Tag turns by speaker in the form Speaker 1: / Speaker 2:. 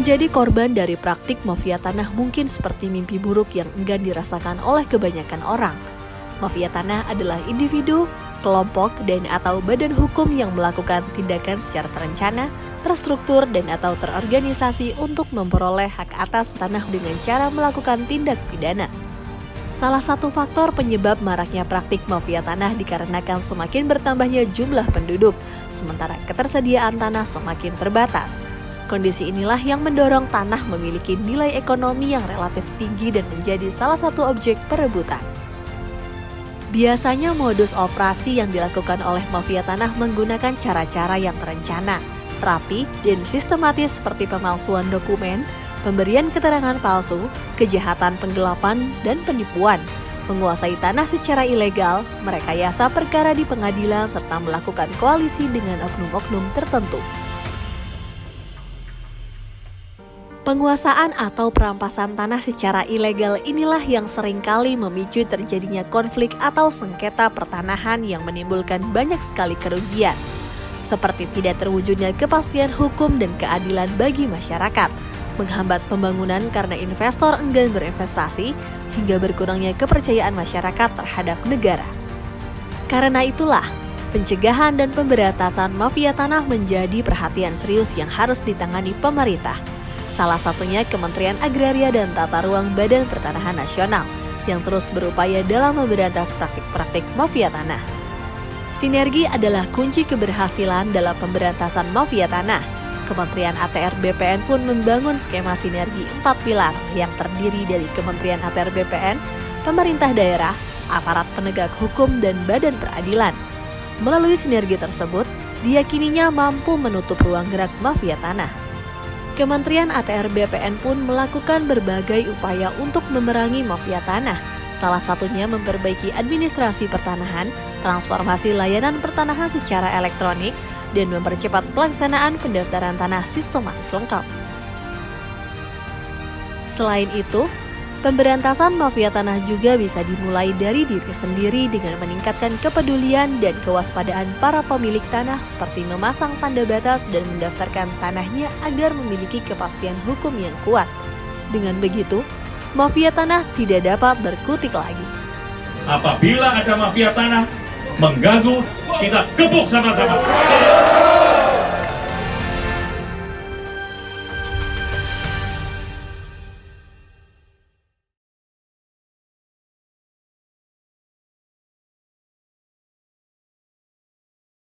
Speaker 1: Menjadi korban dari praktik mafia tanah mungkin seperti mimpi buruk yang enggan dirasakan oleh kebanyakan orang. Mafia tanah adalah individu, kelompok, dan/atau badan hukum yang melakukan tindakan secara terencana, terstruktur, dan/atau terorganisasi untuk memperoleh hak atas tanah dengan cara melakukan tindak pidana. Salah satu faktor penyebab maraknya praktik mafia tanah dikarenakan semakin bertambahnya jumlah penduduk, sementara ketersediaan tanah semakin terbatas. Kondisi inilah yang mendorong tanah memiliki nilai ekonomi yang relatif tinggi dan menjadi salah satu objek perebutan. Biasanya modus operasi yang dilakukan oleh mafia tanah menggunakan cara-cara yang terencana, rapi, dan sistematis seperti pemalsuan dokumen, pemberian keterangan palsu, kejahatan penggelapan, dan penipuan, menguasai tanah secara ilegal, merekayasa perkara di pengadilan, serta melakukan koalisi dengan oknum-oknum tertentu. Penguasaan atau perampasan tanah secara ilegal inilah yang seringkali memicu terjadinya konflik atau sengketa pertanahan yang menimbulkan banyak sekali kerugian, seperti tidak terwujudnya kepastian hukum dan keadilan bagi masyarakat, menghambat pembangunan karena investor enggan berinvestasi, hingga berkurangnya kepercayaan masyarakat terhadap negara. Karena itulah, pencegahan dan pemberantasan mafia tanah menjadi perhatian serius yang harus ditangani pemerintah. Salah satunya Kementerian Agraria dan Tata Ruang Badan Pertanahan Nasional yang terus berupaya dalam memberantas praktik-praktik mafia tanah. Sinergi adalah kunci keberhasilan dalam pemberantasan mafia tanah. Kementerian ATR BPN pun membangun skema sinergi 4 pilar yang terdiri dari Kementerian ATR BPN, pemerintah daerah, aparat penegak hukum, dan badan peradilan. Melalui sinergi tersebut, diyakininya mampu menutup ruang gerak mafia tanah. Kementerian ATR BPN pun melakukan berbagai upaya untuk memerangi mafia tanah, salah satunya memperbaiki administrasi pertanahan, transformasi layanan pertanahan secara elektronik, dan mempercepat pelaksanaan pendaftaran tanah sistematis lengkap. Selain itu, pemberantasan mafia tanah juga bisa dimulai dari diri sendiri dengan meningkatkan kepedulian dan kewaspadaan para pemilik tanah seperti memasang tanda batas dan mendaftarkan tanahnya agar memiliki kepastian hukum yang kuat. Dengan begitu, mafia tanah tidak dapat berkutik lagi.
Speaker 2: Apabila ada mafia tanah mengganggu, kita gebuk sama-sama.